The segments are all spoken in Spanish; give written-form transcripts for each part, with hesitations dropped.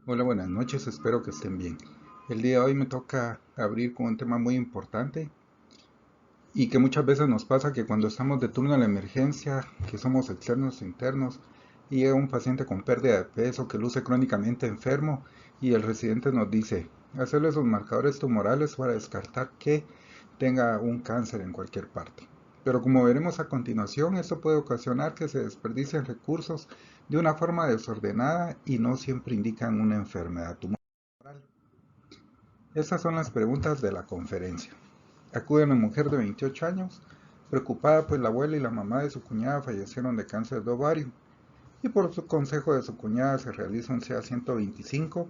Hola, buenas noches, espero que estén bien. El día de hoy me toca abrir con un tema muy importante y que muchas veces nos pasa que cuando estamos de turno en la emergencia, que somos externos e internos, y llega un paciente con pérdida de peso que luce crónicamente enfermo y el residente nos dice, hacerle sus marcadores tumorales para descartar que tenga un cáncer en cualquier parte. Pero como veremos a continuación, esto puede ocasionar que se desperdicien recursos de una forma desordenada y no siempre indican una enfermedad tumoral. Estas son las preguntas de la conferencia. Acude una mujer de 28 años, preocupada pues la abuela y la mamá de su cuñada fallecieron de cáncer de ovario y por su consejo de su cuñada se realiza un CA 125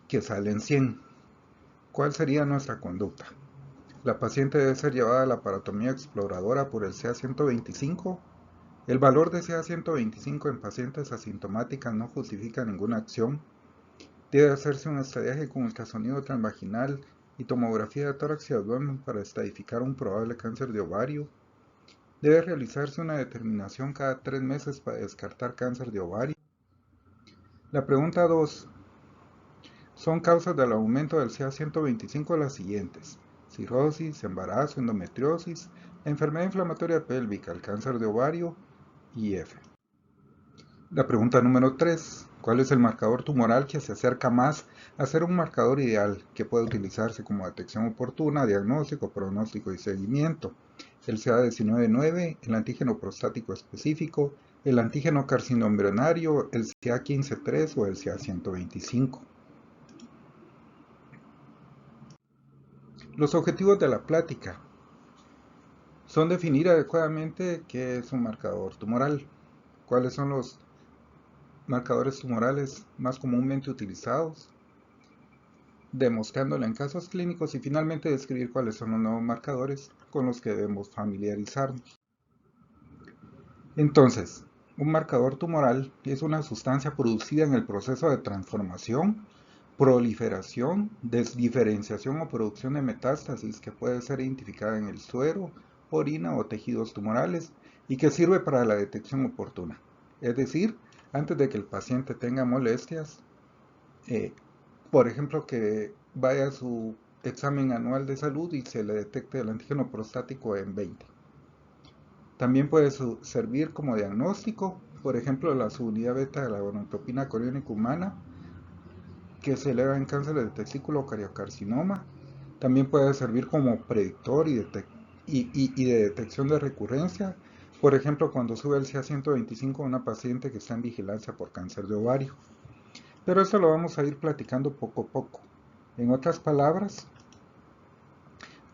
que sale en 100. ¿Cuál sería nuestra conducta? La paciente debe ser llevada a la paratomía exploradora por el CA 125. El valor de CA 125 en pacientes asintomáticas no justifica ninguna acción. Debe hacerse un estadiaje con ultrasonido transvaginal y tomografía de tórax y abdomen para estadificar un probable cáncer de ovario. Debe realizarse una determinación cada 3 meses para descartar cáncer de ovario. La pregunta 2. Son causas del aumento del CA 125 las siguientes: cirrosis, embarazo, endometriosis, enfermedad inflamatoria pélvica, el cáncer de ovario y F. La pregunta número 3. ¿Cuál es el marcador tumoral que se acerca más a ser un marcador ideal que puede utilizarse como detección oportuna, diagnóstico, pronóstico y seguimiento? El CA 19-9, el antígeno prostático específico, el antígeno carcinoembrionario, el CA 15-3 o el CA 125. Los objetivos de la plática son definir adecuadamente qué es un marcador tumoral, cuáles son los marcadores tumorales más comúnmente utilizados, demostrándolo en casos clínicos y finalmente describir cuáles son los nuevos marcadores con los que debemos familiarizarnos. Entonces, un marcador tumoral es una sustancia producida en el proceso de transformación, proliferación, desdiferenciación o producción de metástasis que puede ser identificada en el suero, orina o tejidos tumorales y que sirve para la detección oportuna. Es decir, antes de que el paciente tenga molestias, eh, por ejemplo, que vaya a su examen anual de salud y se le detecte el antígeno prostático en 20. También puede servir como diagnóstico, por ejemplo, la subunidad beta de la gonadotropina coriónica humana, que se eleva en cáncer de testículo o cariocarcinoma. También puede servir como predictor y de detección de recurrencia, por ejemplo, cuando sube el CA 125 a una paciente que está en vigilancia por cáncer de ovario. Pero eso lo vamos a ir platicando poco a poco. En otras palabras,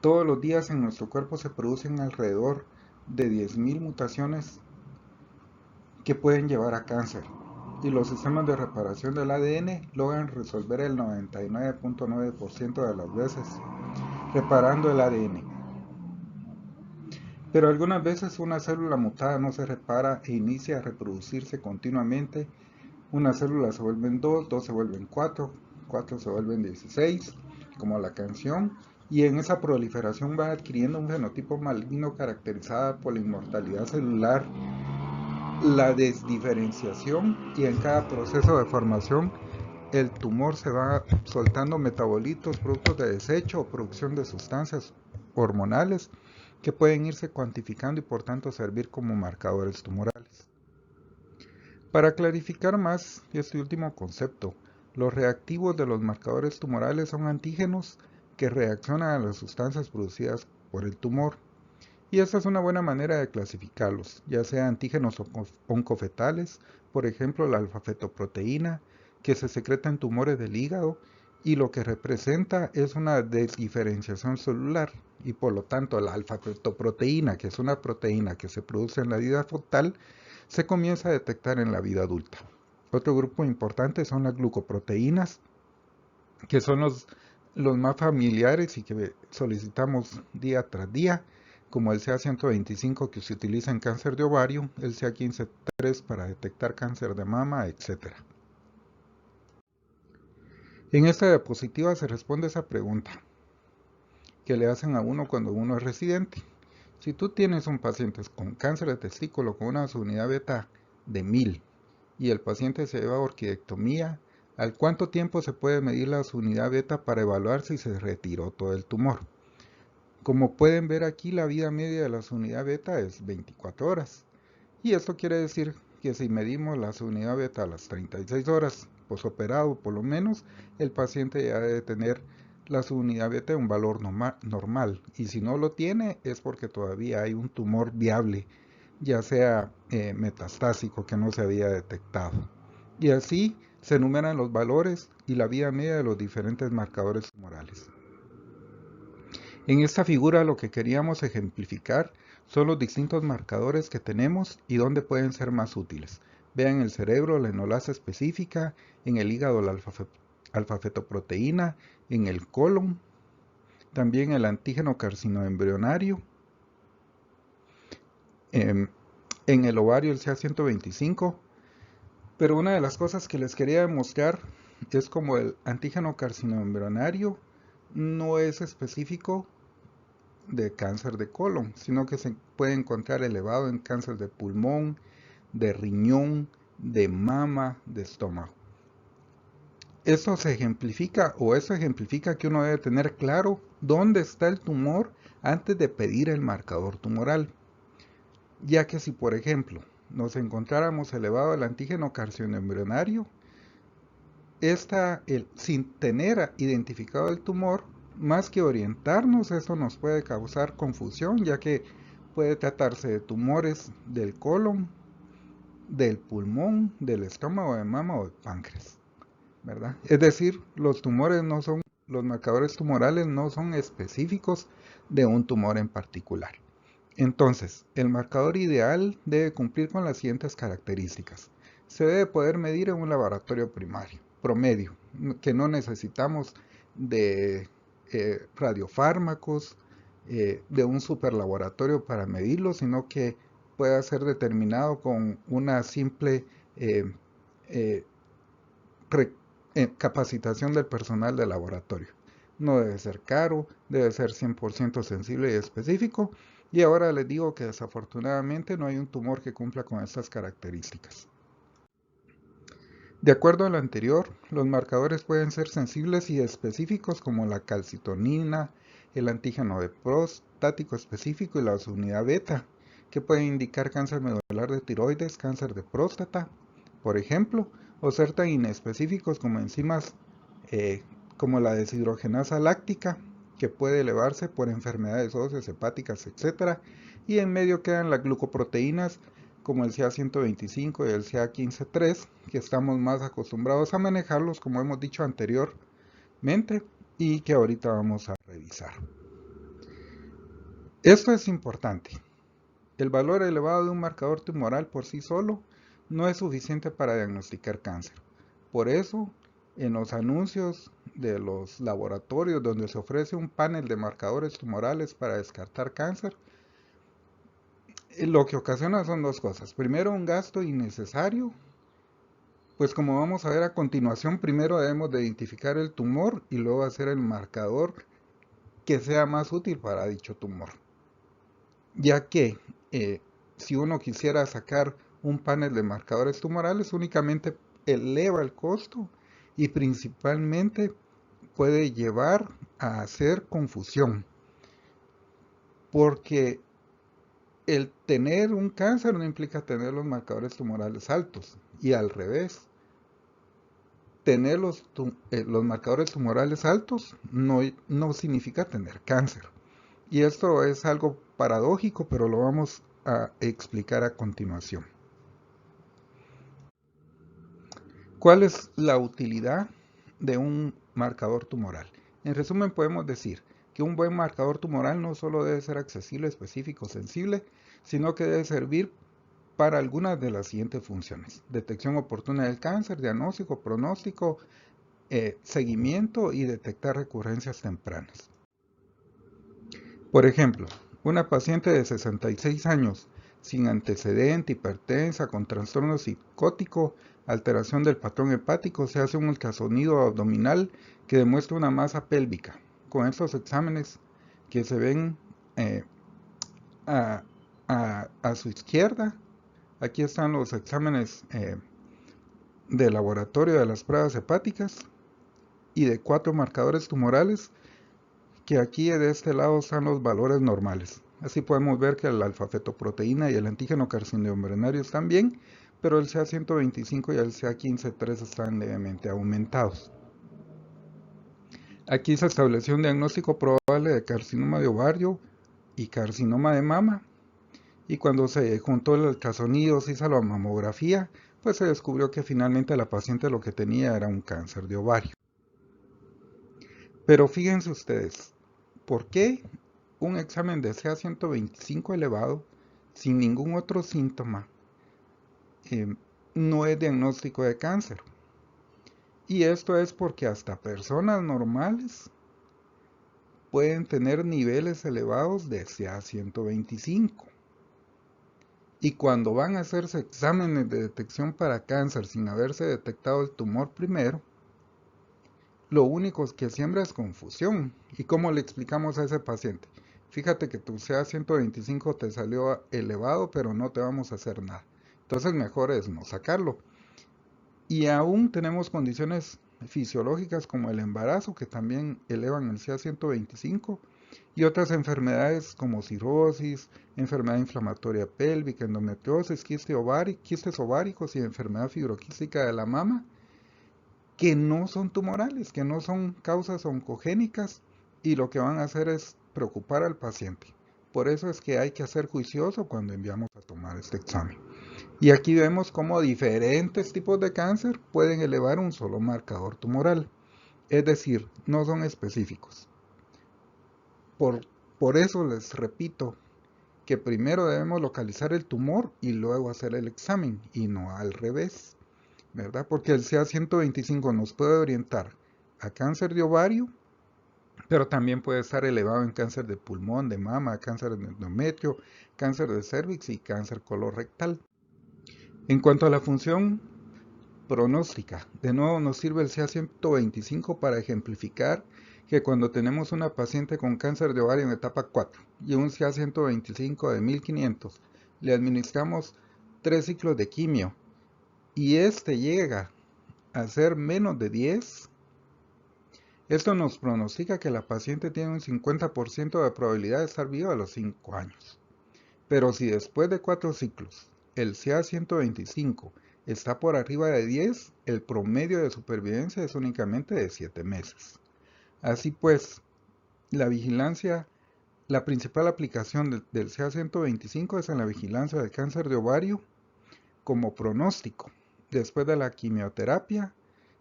todos los días en nuestro cuerpo se producen alrededor de 10.000 mutaciones que pueden llevar a cáncer, y los sistemas de reparación del ADN logran resolver el 99.9% de las veces, reparando el ADN. Pero algunas veces una célula mutada no se repara e inicia a reproducirse continuamente. Una célula se vuelven 2, 2 se vuelven 4, 4 se vuelven 16, como la canción, y en esa proliferación va adquiriendo un fenotipo maligno caracterizado por la inmortalidad celular, la desdiferenciación, y en cada proceso de formación el tumor se va soltando metabolitos, productos de desecho o producción de sustancias hormonales que pueden irse cuantificando y por tanto servir como marcadores tumorales. Para clarificar más este último concepto, los reactivos de los marcadores tumorales son antígenos que reaccionan a las sustancias producidas por el tumor. Y esta es una buena manera de clasificarlos, ya sea antígenos oncofetales, por ejemplo la alfa-fetoproteína, que se secreta en tumores del hígado y lo que representa es una desdiferenciación celular, y por lo tanto la alfa-fetoproteína, que es una proteína que se produce en la vida fetal, se comienza a detectar en la vida adulta. Otro grupo importante son las glucoproteínas, que son los más familiares y que solicitamos día tras día, como el CA 125 que se utiliza en cáncer de ovario, el CA 15-3 para detectar cáncer de mama, etc. En esta diapositiva se responde esa pregunta que le hacen a uno cuando uno es residente. Si tú tienes un paciente con cáncer de testículo con una subunidad beta de 1000 y el paciente se lleva a orquidectomía, ¿Al cuánto tiempo se puede medir la unidad beta para evaluar si se retiró todo el tumor? Como pueden ver aquí, la vida media de la unidad beta es 24 horas. Y esto quiere decir que si medimos la unidad beta a las 36 horas posoperado, por lo menos, el paciente ya debe tener la unidad beta en un valor normal. Y si no lo tiene, es porque todavía hay un tumor viable, ya sea metastásico, que no se había detectado. Y así se enumeran los valores y la vida media de los diferentes marcadores tumorales. En esta figura lo que queríamos ejemplificar son los distintos marcadores que tenemos y dónde pueden ser más útiles. Vean en el cerebro la enolasa específica, en el hígado la alfa-fetoproteína, en el colon, también el antígeno carcinoembrionario, en el ovario el CA125. Pero una de las cosas que les quería demostrar es como el antígeno carcinoembrionario no es específico de cáncer de colon, sino que se puede encontrar elevado en cáncer de pulmón, de riñón, de mama, de estómago. Eso ejemplifica que uno debe tener claro dónde está el tumor antes de pedir el marcador tumoral. Ya que si, por ejemplo, nos encontráramos elevado el antígeno carcinoembrionario, sin tener identificado el tumor, más que orientarnos, eso nos puede causar confusión, ya que puede tratarse de tumores del colon, del pulmón, del estómago, de mama o de páncreas, ¿verdad? Es decir, los marcadores tumorales no son específicos de un tumor en particular. Entonces, el marcador ideal debe cumplir con las siguientes características. Se debe poder medir en un laboratorio promedio, que no necesitamos de radiofármacos, de un superlaboratorio para medirlo, sino que pueda ser determinado con una simple eh, eh, capacitación del personal de laboratorio. No debe ser caro, debe ser 100% sensible y específico. Y ahora les digo que desafortunadamente no hay un tumor que cumpla con estas características. De acuerdo a lo anterior, los marcadores pueden ser sensibles y específicos como la calcitonina, el antígeno de prostático específico y la unidad beta, que pueden indicar cáncer medular de tiroides, cáncer de próstata, por ejemplo, o ser tan inespecíficos como enzimas como la deshidrogenasa láctica, que puede elevarse por enfermedades óseas, hepáticas, etc. Y en medio quedan las glucoproteínas como el CA125 y el CA15-3, que estamos más acostumbrados a manejarlos, como hemos dicho anteriormente, y que ahorita vamos a revisar. Esto es importante. El valor elevado de un marcador tumoral por sí solo no es suficiente para diagnosticar cáncer. Por eso, en los anuncios de los laboratorios donde se ofrece un panel de marcadores tumorales para descartar cáncer, lo que ocasiona son dos cosas. Primero, un gasto innecesario, pues como vamos a ver a continuación, primero debemos de identificar el tumor y luego hacer el marcador que sea más útil para dicho tumor. Ya que si uno quisiera sacar un panel de marcadores tumorales, únicamente eleva el costo y principalmente puede llevar a hacer confusión. Porque el tener un cáncer no implica tener los marcadores tumorales altos, y al revés. Tener los marcadores tumorales altos no significa tener cáncer. Y esto es algo paradójico, pero lo vamos a explicar a continuación. ¿Cuál es la utilidad de un marcador tumoral? En resumen, podemos decir que un buen marcador tumoral no solo debe ser accesible, específico, sensible, sino que debe servir para algunas de las siguientes funciones: detección oportuna del cáncer, diagnóstico, pronóstico, seguimiento y detectar recurrencias tempranas. Por ejemplo, una paciente de 66 años sin antecedente, hipertensa, con trastorno psicótico, alteración del patrón hepático, se hace un ultrasonido abdominal que demuestra una masa pélvica. Con estos exámenes que se ven a su izquierda, aquí están los exámenes de laboratorio de las pruebas hepáticas y de 4 marcadores tumorales, que aquí de este lado están los valores normales. Así podemos ver que la alfa-fetoproteína y el antígeno carcinoembrionario están bien, pero el CA125 y el CA15-3 están levemente aumentados. Aquí se estableció un diagnóstico probable de carcinoma de ovario y carcinoma de mama, y cuando se juntó el ultrasonido, se hizo la mamografía, pues se descubrió que finalmente la paciente lo que tenía era un cáncer de ovario. Pero fíjense ustedes, ¿por qué un examen de CA125 elevado sin ningún otro síntoma no es diagnóstico de cáncer? Y esto es porque hasta personas normales pueden tener niveles elevados de CA125. Y cuando van a hacerse exámenes de detección para cáncer sin haberse detectado el tumor primero, lo único que siembra es confusión. ¿Y cómo le explicamos a ese paciente? Fíjate que tu CA125 te salió elevado, pero no te vamos a hacer nada. Entonces mejor es no sacarlo. Y aún tenemos condiciones fisiológicas como el embarazo, que también elevan el CA125, y otras enfermedades como cirrosis, enfermedad inflamatoria pélvica, endometriosis, quistes ováricos y enfermedad fibroquística de la mama, que no son tumorales, que no son causas oncogénicas, y lo que van a hacer es preocupar al paciente. Por eso es que hay que ser juicioso cuando enviamos a tomar este examen. Y aquí vemos cómo diferentes tipos de cáncer pueden elevar un solo marcador tumoral, es decir, no son específicos. Por eso les repito que primero debemos localizar el tumor y luego hacer el examen, y no al revés, ¿verdad? Porque el CA125 nos puede orientar a cáncer de ovario, pero también puede estar elevado en cáncer de pulmón, de mama, cáncer de endometrio, cáncer de cervix y cáncer colorectal. En cuanto a la función pronóstica, de nuevo nos sirve el CA125 para ejemplificar que cuando tenemos una paciente con cáncer de ovario en etapa 4 y un CA125 de 1500, le administramos 3 ciclos de quimio y este llega a ser menos de 10, esto nos pronostica que la paciente tiene un 50% de probabilidad de estar viva a los 5 años. Pero si después de 4 ciclos el CA125 está por arriba de 10, el promedio de supervivencia es únicamente de 7 meses. Así pues, la vigilancia, la principal aplicación del CA125 es en la vigilancia del cáncer de ovario como pronóstico después de la quimioterapia,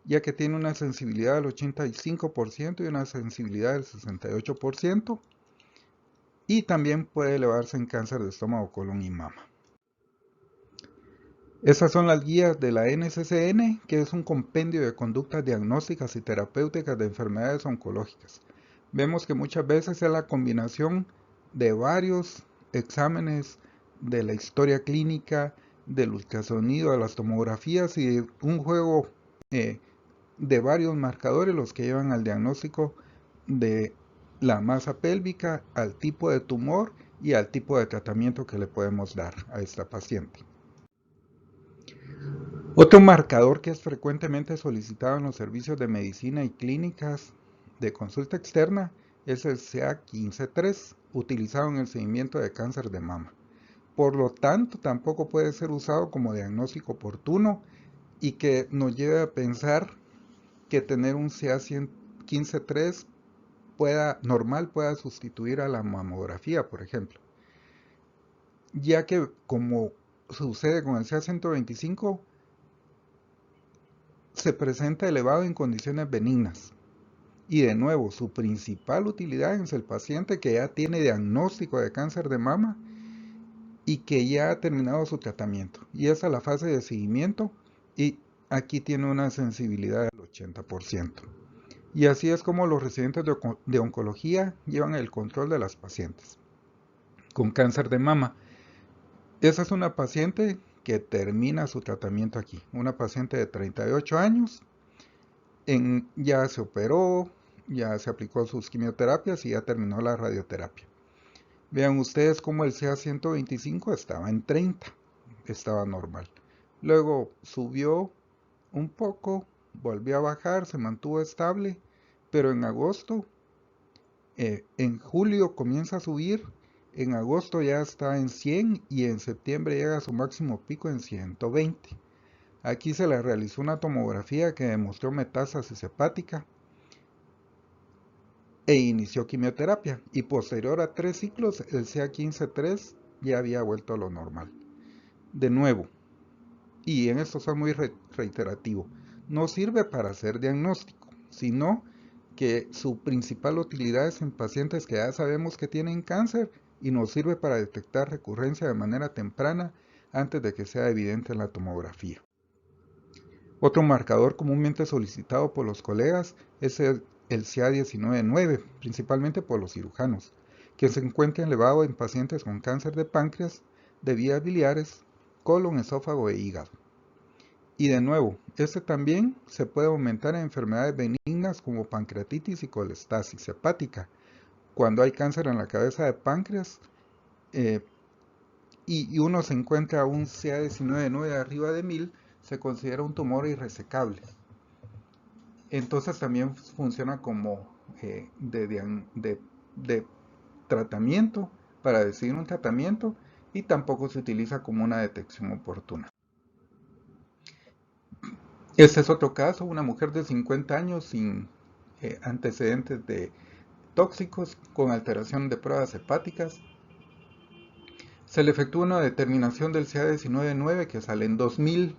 ya que tiene una sensibilidad del 85% y una sensibilidad del 68%, y también puede elevarse en cáncer de estómago, colon y mama. Estas son las guías de la NCCN, que es un compendio de conductas diagnósticas y terapéuticas de enfermedades oncológicas. Vemos que muchas veces es la combinación de varios exámenes de la historia clínica, del ultrasonido, de las tomografías y de un juego de varios marcadores los que llevan al diagnóstico de la masa pélvica, al tipo de tumor y al tipo de tratamiento que le podemos dar a esta paciente. Otro marcador que es frecuentemente solicitado en los servicios de medicina y clínicas de consulta externa es el CA15-3, utilizado en el seguimiento de cáncer de mama. Por lo tanto, tampoco puede ser usado como diagnóstico oportuno y que nos lleve a pensar que tener un CA15-3 normal pueda sustituir a la mamografía, por ejemplo. Ya que, como sucede con el CA125, se presenta elevado en condiciones benignas. Y de nuevo, su principal utilidad es el paciente que ya tiene diagnóstico de cáncer de mama y que ya ha terminado su tratamiento. Y esa es la fase de seguimiento, y aquí tiene una sensibilidad del 80%. Y así es como los residentes de oncología llevan el control de las pacientes con cáncer de mama. Esa es una paciente que termina su tratamiento aquí, una paciente de 38 años, ya se operó, ya se aplicó sus quimioterapias y ya terminó la radioterapia. Vean ustedes cómo el CA125 estaba en 30, estaba normal. Luego subió un poco, volvió a bajar, se mantuvo estable, pero en agosto, en julio comienza a subir, en agosto ya está en 100 y en septiembre llega a su máximo pico en 120. Aquí se le realizó una tomografía que demostró metástasis hepática e inició quimioterapia, y posterior a 3 ciclos el CA15-3 ya había vuelto a lo normal. De nuevo, y en esto soy muy reiterativo, no sirve para hacer diagnóstico, sino que su principal utilidad es en pacientes que ya sabemos que tienen cáncer y nos sirve para detectar recurrencia de manera temprana antes de que sea evidente en la tomografía. Otro marcador comúnmente solicitado por los colegas es el CA19-9, principalmente por los cirujanos, que se encuentra elevado en pacientes con cáncer de páncreas, de vías biliares, colon, esófago e hígado. Y de nuevo, este también se puede aumentar en enfermedades benignas como pancreatitis y colestasis hepática. Cuando hay cáncer en la cabeza de páncreas y uno se encuentra un CA19-9 arriba de 1000, se considera un tumor irresecable. Entonces también funciona como de tratamiento para decidir un tratamiento, y tampoco se utiliza como una detección oportuna. Este es otro caso, una mujer de 50 años sin antecedentes de tóxicos, con alteración de pruebas hepáticas. Se le efectúa una determinación del CA19-9 que sale en 2000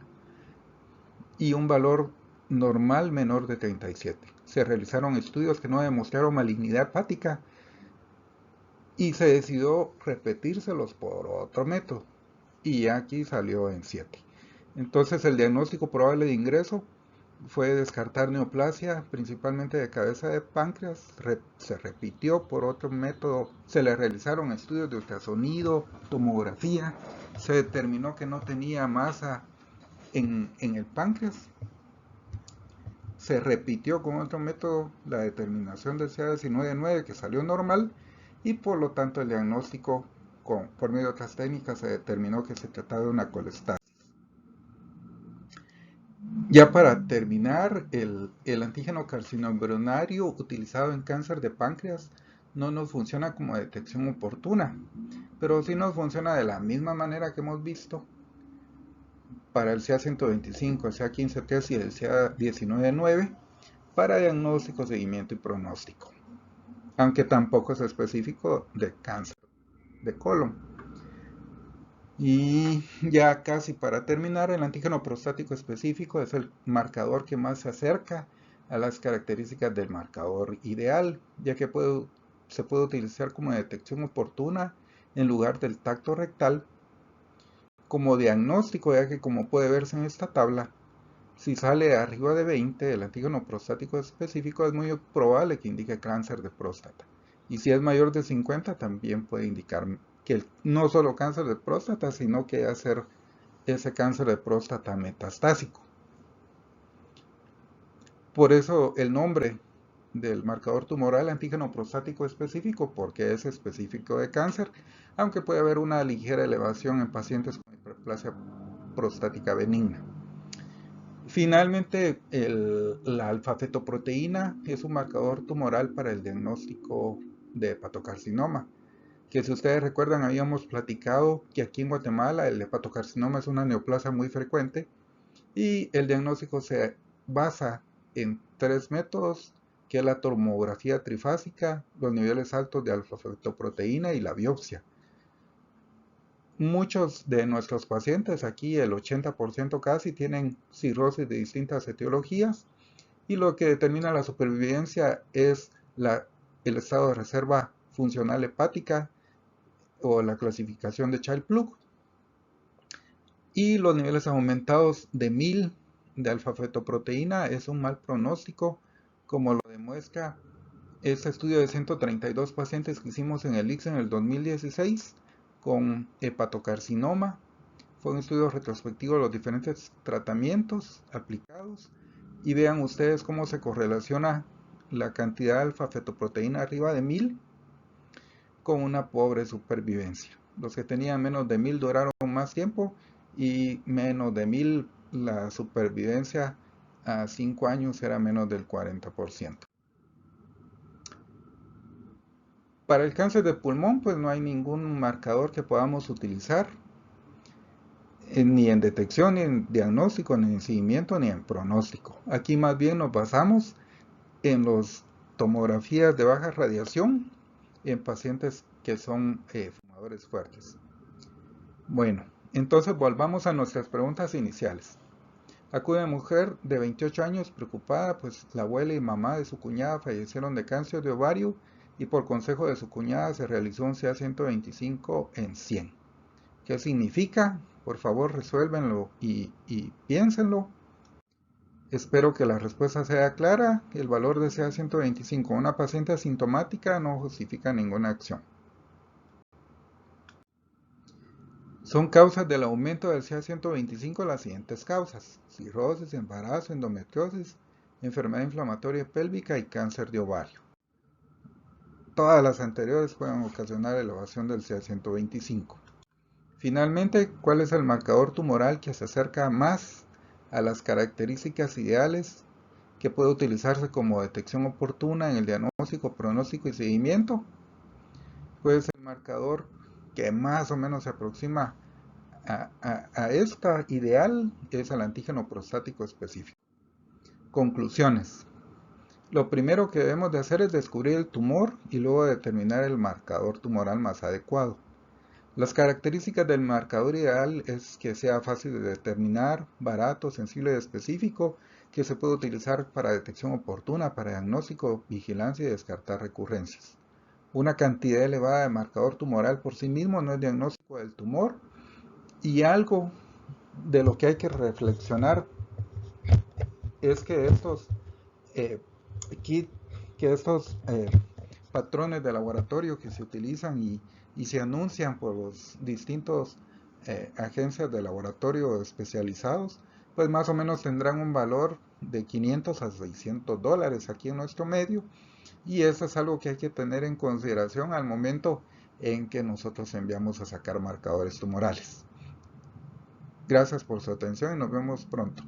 y un valor normal menor de 37. Se realizaron estudios que no demostraron malignidad hepática y se decidió repetírselos por otro método, y aquí salió en 7. Entonces el diagnóstico probable de ingreso fue descartar neoplasia, principalmente de cabeza de páncreas. Se repitió por otro método, se le realizaron estudios de ultrasonido, tomografía, se determinó que no tenía masa en el páncreas. Se repitió con otro método la determinación del CA19-9 que salió normal, y por lo tanto el diagnóstico por medio de otras técnicas se determinó que se trataba de una colestasis. Ya para terminar, el antígeno carcinoembrionario utilizado en cáncer de páncreas no nos funciona como detección oportuna, pero sí nos funciona de la misma manera que hemos visto para el CA125, el CA15-3 y el CA19-9 para diagnóstico, seguimiento y pronóstico, aunque tampoco es específico de cáncer de colon. Y ya casi para terminar, el antígeno prostático específico es el marcador que más se acerca a las características del marcador ideal, ya que se puede utilizar como detección oportuna en lugar del tacto rectal, como diagnóstico, ya que como puede verse en esta tabla, si sale arriba de 20, el antígeno prostático específico, es muy probable que indique cáncer de próstata. Y si es mayor de 50, también puede indicar que no solo cáncer de próstata, sino que hacer ese cáncer de próstata metastásico. Por eso el nombre del marcador tumoral antígeno prostático específico, porque es específico de cáncer, aunque puede haber una ligera elevación en pacientes con hiperplasia prostática benigna. Finalmente, la alfa-fetoproteína es un marcador tumoral para el diagnóstico de hepatocarcinoma, que si ustedes recuerdan habíamos platicado que aquí en Guatemala el hepatocarcinoma es una neoplasia muy frecuente, y el diagnóstico se basa en 3 métodos, que es la tomografía trifásica, los niveles altos de alfa-fetoproteína y la biopsia. Muchos de nuestros pacientes, aquí el 80% casi, tienen cirrosis de distintas etiologías, y lo que determina la supervivencia es el estado de reserva funcional hepática o la clasificación de Child-Pugh, y los niveles aumentados de 1000 de alfa-fetoproteína es un mal pronóstico, como lo demuestra este estudio de 132 pacientes que hicimos en el ICSS en el 2016 con hepatocarcinoma. Fue un estudio retrospectivo de los diferentes tratamientos aplicados, y vean ustedes cómo se correlaciona la cantidad de alfa-fetoproteína arriba de 1000 con una pobre supervivencia. Los que tenían menos de 1000 duraron más tiempo, y menos de 1000 la supervivencia a 5 años era menos del 40%. Para el cáncer de pulmón, pues no hay ningún marcador que podamos utilizar, ni en detección, ni en diagnóstico, ni en seguimiento, ni en pronóstico. Aquí más bien nos basamos en las tomografías de baja radiación en pacientes que son fumadores fuertes. Bueno, entonces volvamos a nuestras preguntas iniciales. Acude una mujer de 28 años preocupada, pues la abuela y mamá de su cuñada fallecieron de cáncer de ovario y por consejo de su cuñada se realizó un CA-125 en 100. ¿Qué significa? Por favor, resuélvenlo y piénsenlo. Espero que la respuesta sea clara. El valor de CA-125 en una paciente asintomática no justifica ninguna acción. Son causas del aumento del CA-125 las siguientes causas: cirrosis, embarazo, endometriosis, enfermedad inflamatoria pélvica y cáncer de ovario. Todas las anteriores pueden ocasionar elevación del CA-125. Finalmente, ¿cuál es el marcador tumoral que se acerca más a las características ideales que puede utilizarse como detección oportuna en el diagnóstico, pronóstico y seguimiento? Pues el marcador que más o menos se aproxima a esta ideal es el antígeno prostático específico. Conclusiones. Lo primero que debemos de hacer es descubrir el tumor y luego determinar el marcador tumoral más adecuado. Las características del marcador ideal es que sea fácil de determinar, barato, sensible y específico, que se puede utilizar para detección oportuna, para diagnóstico, vigilancia y descartar recurrencias. Una cantidad elevada de marcador tumoral por sí mismo no es diagnóstico del tumor, y algo de lo que hay que reflexionar es que estos patrones de laboratorio que se utilizan y se anuncian por los distintos agencias de laboratorio especializados, pues más o menos tendrán un valor de 500 a 600 dólares aquí en nuestro medio, y eso es algo que hay que tener en consideración al momento en que nosotros enviamos a sacar marcadores tumorales. Gracias por su atención y nos vemos pronto.